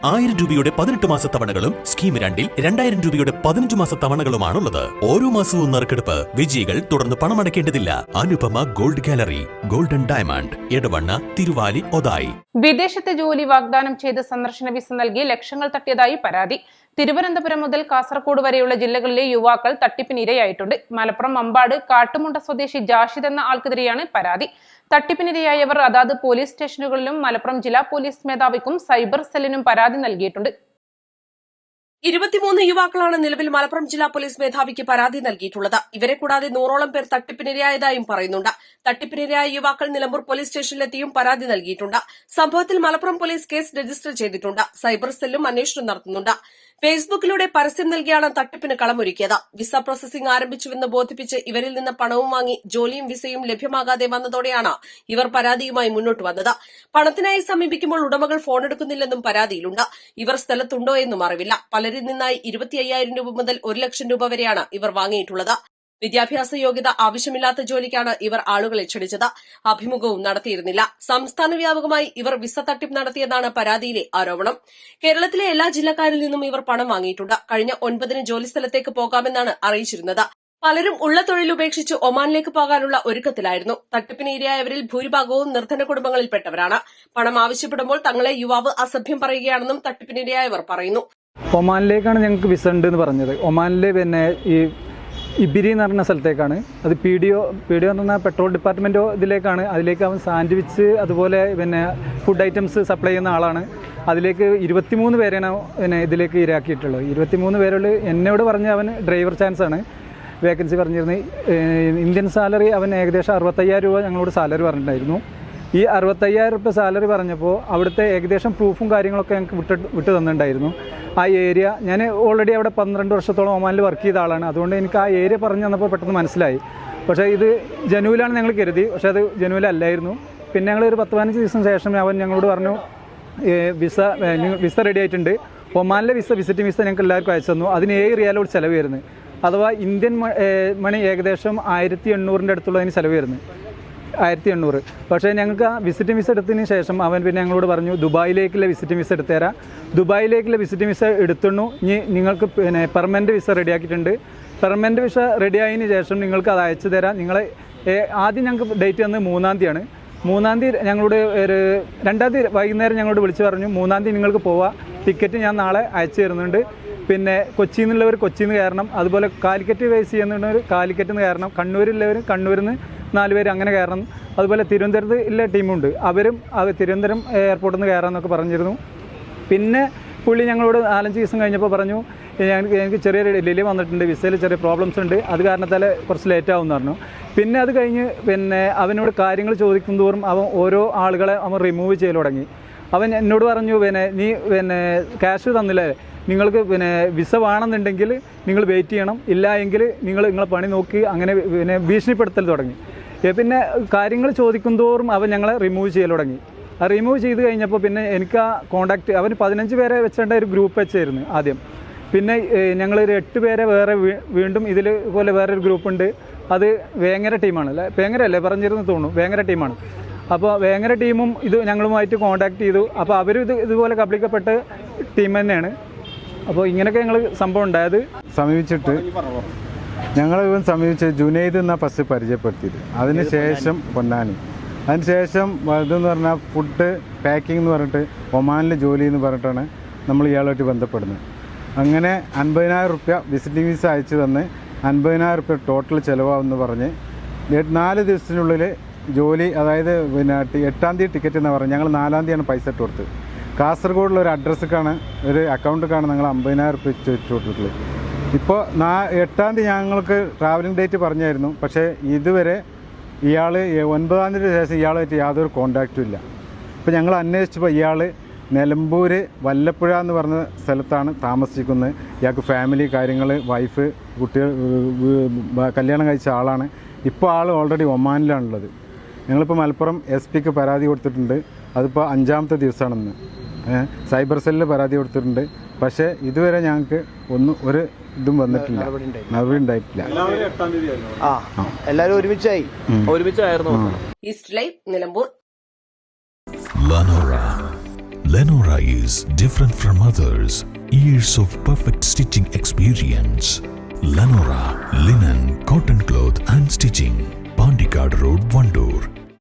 1000 രൂപയുടെ 18 മാസ തവണകളും സ്കീം 2-ൽ 2000 രൂപയുടെ 15 മാസ തവണകളുമാണുള്ളത്. ഓരോ മാസവും നറുക്കെടുപ്പ്. വിജയികൾ തുടർന്ന് പണമടയ്ക്കേണ്ടതില്ല. Anupama gold gallery, golden diamond, Edavanna, Thiruvali, Othayi. വിദേശത്തെ ജോലി വാഗ്ദാനം ചെയ്ത് സന്ദർശന വിസ നൽകി ലക്ഷങ്ങൾ തട്ടിയതായി പരാതി. തിരുവനന്തപുരം മുതൽ കാസർഗോഡ് വരെയുള്ള ജില്ലകളിലെ യുവാക്കൾ തട്ടിപ്പിനിരയായിട്ടുണ്ട്. മലപ്പുറം മമ്പാട് കാട്ടുമുണ്ട സ്വദേശി ജാഷിദ് എന്ന ആൾക്കെതിരെയാണ് പരാതി. തട്ടിപ്പിനിരയായവർ അതാത് പോലീസ് സ്റ്റേഷനുകളിലും മലപ്പുറം ജില്ലാ പോലീസ് മേധാവിക്കും സൈബർ സെല്ലിനും പരാതി നൽകിയിട്ടുണ്ട്. 23 യുവാക്കളാണ് നിലവിൽ മലപ്പുറം ജില്ലാ പോലീസ് മേധാവിക്ക് പരാതി നൽകിയിട്ടുള്ളത്. ഇവരെ കൂടാതെ 100ഓളം പേർ തട്ടിപ്പിനിരയായതായും പറയുന്നുണ്ട്. തട്ടിപ്പിനിരയായ യുവാക്കൾ നിലമ്പൂർ പോലീസ് സ്റ്റേഷനിലെത്തിയും പരാതി നൽകിയിട്ടുണ്ട്. സംഭവത്തിൽ മലപ്പുറം പോലീസ് കേസ് രജിസ്റ്റർ ചെയ്തിട്ടുണ്ട്. സൈബർ സെല്ലും അന്വേഷണം നടത്തുന്നുണ്ട്. ഫേസ്ബുക്കിലൂടെ പരസ്യം നൽകിയാണ് തട്ടിപ്പിന് കളമൊരുക്കിയത്. വിസ പ്രോസസിംഗ് ആരംഭിച്ചുവെന്ന് ബോധിപ്പിച്ച് ഇവരിൽ നിന്ന് പണവും വാങ്ങി ജോലിയും വിസയും ലഭ്യമാകാതെ വന്നതോടെയാണ് ഇവർ പരാതിയുമായി മുന്നോട്ട് വന്നത്. പണത്തിനായി സമീപിക്കുമ്പോൾ ഉടമകൾ ഫോണെടുക്കുന്നില്ലെന്നും പരാതിയിലുണ്ട്. ഇവർ സ്ഥലത്തുണ്ടോ എന്നും അറിവില്ല. പലരിൽ നിന്നായി 25,000 രൂപ മുതൽ 1 ലക്ഷം രൂപ വരെയാണ് ഇവർ വാങ്ങിയിട്ടുള്ളത്. വിദ്യാഭ്യാസ യോഗ്യത ആവശ്യമില്ലാത്ത ജോലിക്കാണ് ഇവർ ആളുകളെ ക്ഷണിച്ചത്. അഭിമുഖവും നടത്തിയിരുന്നില്ല. സംസ്ഥാന വ്യാപകമായി ഇവർ വിസ തട്ടിപ്പ് നടത്തിയെന്നാണ് പരാതിയിലെ ആരോപണം. കേരളത്തിലെ എല്ലാ ജില്ലക്കാരിൽ നിന്നും ഇവർ പണം വാങ്ങിയിട്ടുണ്ട്. കഴിഞ്ഞ 9-ന് ജോലിസ്ഥലത്തേക്ക് പോകാമെന്നാണ് അറിയിച്ചിരുന്നത്. പലരും ഉള്ള തൊഴിൽ ഉപേക്ഷിച്ച് ഒമാനിലേക്ക് പോകാനുള്ള ഒരുക്കത്തിലായിരുന്നു. തട്ടിപ്പിന് ഇരയായവരിൽ ഭൂരിഭാഗവും നിർധന കുടുംബങ്ങളിൽപ്പെട്ടവരാണ്. പണം ആവശ്യപ്പെടുമ്പോൾ തങ്ങളെ യുവാവ് അസഭ്യം പറയുകയാണെന്നും തട്ടിപ്പിനിരയായവർ പറയുന്നു. ഒമാനിലേക്കാണ് ഞങ്ങൾക്ക് വിസ ഉണ്ട് എന്ന് പറഞ്ഞത്. ഒമാനിലെ ഈ ഇബിരി എന്ന് പറഞ്ഞ സ്ഥലത്തേക്കാണ്. അത് പി ഡി ഒ എന്ന് പറഞ്ഞാൽ പെട്രോൾ ഡിപ്പാർട്ട്മെൻറ്റോ ഇതിലേക്കാണ്. അതിലേക്ക് അവൻ സാൻഡ്വിച്ച് അതുപോലെ ഫുഡ് ഐറ്റംസ് സപ്ലൈ ചെയ്യുന്ന ആളാണ്. അതിലേക്ക് 23 പേരാണ് ഇതിലേക്ക് ഇരയാക്കിയിട്ടുള്ളത്. 23 പേരുള്ള എന്നോട് പറഞ്ഞ അവൻ ഡ്രൈവർ ചാൻസ് ആണ് വേക്കൻസി പറഞ്ഞിരുന്നത്. ഇന്ത്യൻ സാലറി അവൻ ഏകദേശം 65,000 രൂപ ഞങ്ങളോട് സാലറി പറഞ്ഞിട്ടുണ്ടായിരുന്നു. ഈ 65,000 രൂപ സാലറി പറഞ്ഞപ്പോൾ അവിടുത്തെ ഏകദേശം പ്രൂഫും കാര്യങ്ങളൊക്കെ ഞങ്ങൾക്ക് വിട്ട് തന്നിട്ടുണ്ടായിരുന്നു. ആ ഏരിയ ഞാൻ ഓൾറെഡി അവിടെ 12 വർഷത്തോളം ഒമാനിൽ വർക്ക് ചെയ്ത ആളാണ്. അതുകൊണ്ട് എനിക്ക് ആ ഏരിയ പറഞ്ഞു തന്നപ്പോൾ പെട്ടെന്ന് മനസ്സിലായി. പക്ഷേ ഇത് ജനുവിലാണ് ഞങ്ങൾ കരുതി. പക്ഷേ അത് ജനുവിലല്ലായിരുന്നു. പിന്നെ ഞങ്ങൾ ഒരു 10-15 ദിവസം ശേഷം അവൻ ഞങ്ങളോട് പറഞ്ഞു വിസ റെഡി ആയിട്ടുണ്ട്. ഒമാനിലെ വിസിറ്റിംഗ് വിസ ഞങ്ങൾക്ക് എല്ലാവർക്കും അയച്ചു തന്നു. അതിന് 7 റിയാലോട് ചിലവ് വരുന്നത്. അഥവാ ഇന്ത്യൻ മണി ഏകദേശം 1,800 അടുത്തുള്ളതിന് ചിലവ് വരുന്നത്. 1,800. പക്ഷേ ഞങ്ങൾക്ക് ആ വിസിറ്റിംഗ് വിസ എടുത്തതിന് ശേഷം അവൻ പിന്നെ ഞങ്ങളോട് പറഞ്ഞു ദുബായിലേക്കുള്ള വിസിറ്റിംഗ് വിസ എടുത്തു തരാം. ദുബായിലേക്കുള്ള വിസിറ്റിംഗ് വിസ എടുത്തുള്ളൂ. ഇനി നിങ്ങൾക്ക് പെർമനൻറ്റ് വിസ റെഡിയാക്കിയിട്ടുണ്ട്. പെർമനൻറ്റ് വിസ റെഡിയായതിന് ശേഷം നിങ്ങൾക്ക് അത് അയച്ചു തരാം. ആദ്യം ഞങ്ങൾക്ക് ഡേറ്റ് തന്നത് 3-ാം തീയതിയാണ്. 3-ാം തീയതി ഞങ്ങളോട് 2-ാം തീയതി വൈകുന്നേരം ഞങ്ങളോട് വിളിച്ച് പറഞ്ഞു 3-ാം തീയതി നിങ്ങൾക്ക് പോവാം. ടിക്കറ്റ് ഞാൻ നാളെ അയച്ചു തരുന്നുണ്ട്. പിന്നെ കൊച്ചിയിൽ നിന്നുള്ളവർ കൊച്ചിയിൽ നിന്ന് കയറണം. അതുപോലെ കാലിക്കറ്റ് ബേസ് ചെയ്യുന്നവർ കാലിക്കറ്റിൽ നിന്ന് കയറണം. കണ്ണൂരിലുള്ളവർ കണ്ണൂരിൽ നിന്ന് 4 പേര് അങ്ങനെ കയറണം. അതുപോലെ തിരുവനന്തപുരത്ത് ഉള്ള ടീമുണ്ട്. അവരും തിരുവനന്തപുരം എയർപോർട്ടിൽ നിന്ന് കയറാമെന്നൊക്കെ പറഞ്ഞിരുന്നു. പിന്നെ പുള്ളി ഞങ്ങളോട് 4-5 ദിവസം കഴിഞ്ഞപ്പോൾ പറഞ്ഞു എനിക്ക് ചെറിയൊരു ഡിലേ വന്നിട്ടുണ്ട്, വിസയിൽ ചെറിയ പ്രോബ്ലംസ് ഉണ്ട്, അത് കാരണത്താൽ കുറച്ച് ലേറ്റ് ആവുമെന്ന് പറഞ്ഞു. പിന്നെ അത് കഴിഞ്ഞ് അവനോട് കാര്യങ്ങൾ ചോദിക്കും തോറും അവൻ ഓരോ ആളുകളെ അവൻ റിമൂവ് ചെയ്യൽ തുടങ്ങി. അവൻ എന്നോട് പറഞ്ഞു നീ ക്യാഷ് തന്നില്ലേ, നിങ്ങൾക്ക് വിസ വേണമെന്നുണ്ടെങ്കിൽ നിങ്ങൾ വെയിറ്റ് ചെയ്യണം, ഇല്ല എങ്കിൽ നിങ്ങളെ പണി നോക്കി അങ്ങനെ ഭീഷണിപ്പെടുത്തൽ തുടങ്ങി. പിന്നെ കാര്യങ്ങൾ ചോദിക്കും തോറും അവൻ ഞങ്ങളെ റിമൂവ് ചെയ്യൽ തുടങ്ങി. ആ റിമൂവ് ചെയ്ത് കഴിഞ്ഞപ്പോൾ പിന്നെ എനിക്ക് ആ കോണ്ടാക്ട് അവന് 15 പേരെ വെച്ചേണ്ട ഒരു ഗ്രൂപ്പ് വെച്ചായിരുന്നു ആദ്യം. പിന്നെ ഞങ്ങളൊരു 8 പേരെ വേറെ വീണ്ടും പോലെ വേറൊരു ഗ്രൂപ്പുണ്ട്. അത് വേങ്ങര ടീമാണ്. വേങ്ങര അല്ലേ പറഞ്ഞിരുന്നു തോന്നുന്നു, വേങ്ങര ടീമാണ്. അപ്പോൾ വേങ്ങര ടീമും ഇത് ഞങ്ങളുമായിട്ട് കോണ്ടാക്ട് ചെയ്തു. അപ്പോൾ അവരും ഇതുപോലെ കബളിക്കപ്പെട്ട ടീം തന്നെയാണ്. അപ്പോൾ ഇങ്ങനെയൊക്കെ ഞങ്ങൾ സംഭവം ഉണ്ടായത്. ഞങ്ങൾ സമീപിച്ച് ജുനൈദ് എന്ന ഫസ്റ്റ് പരിചയപ്പെടുത്തിയത്. അതിനുശേഷം പൊന്നാനി. അതിനുശേഷം ഇതെന്ന് പറഞ്ഞാൽ ഫുഡ് പാക്കിംഗ് എന്ന് പറഞ്ഞിട്ട് ഒമാനിൽ ജോലി എന്ന് പറഞ്ഞിട്ടാണ് നമ്മൾ ഇയാളുമായിട്ട് ബന്ധപ്പെടുന്നത്. അങ്ങനെ 50,000 രൂപ വിസിറ്റിംഗ് വിസ അയച്ചു തന്ന് 50,000 രൂപ ടോട്ടൽ ചിലവാകുമെന്ന് പറഞ്ഞ് 4 ദിവസത്തിനുള്ളിൽ ജോലി, അതായത് 8-ാം തീയതി ടിക്കറ്റ് എന്ന് പറഞ്ഞ് ഞങ്ങൾ 4-ാം തീയതിയാണ് പൈസ ഇട്ട് കൊടുത്തത്. കാസർഗോഡുള്ള ഒരു അഡ്രസ്സൊക്കെയാണ് ഒരു അക്കൗണ്ടിലേക്കാണ് ഞങ്ങൾ 50,000 രൂപ ഇട്ട് കൊടുത്തിട്ടുള്ളത്. ഇപ്പോൾ 8-ാം തീയതി ഞങ്ങൾക്ക് ട്രാവലിംഗ് ഡേറ്റ് പറഞ്ഞായിരുന്നു. പക്ഷേ ഇതുവരെ ഇയാൾ 9-ാം തീയതിക്ക് ശേഷം ഇയാളുമായിട്ട് യാതൊരു കോണ്ടാക്റ്റും ഇല്ല. ഇപ്പോൾ ഞങ്ങൾ അന്വേഷിച്ചപ്പോൾ ഇയാൾ നിലമ്പൂർ വല്ലപ്പുഴ എന്ന് പറഞ്ഞ സ്ഥലത്താണ് താമസിക്കുന്നത്. ഇയാൾക്ക് ഫാമിലി കാര്യങ്ങൾ, വൈഫ്, കുട്ടികൾ, കല്യാണം കഴിച്ച ആളാണ്. ഇപ്പോൾ ആൾ ഓൾറെഡി ഒമാനിലാണുള്ളത്. ഞങ്ങളിപ്പോൾ മലപ്പുറം SP പരാതി കൊടുത്തിട്ടുണ്ട്. അതിപ്പോൾ 5-ാമത്തെ ദിവസമാണെന്ന്. സൈബർ സെല്ലിൽ പരാതി കൊടുത്തിട്ടുണ്ട്. പക്ഷേ ഇതുവരെ ഞങ്ങൾക്ക് ഒരു ഇതും വന്നിട്ടില്ല, നടപടി ഉണ്ടായിട്ടില്ല. എല്ലാവരും ഒരുമിച്ചായിരുന്നു. East live Nilambur. Lenora, Lenora is different from others. Years of perfect stitching experience. Lenora, linen, cotton cloth and stitching.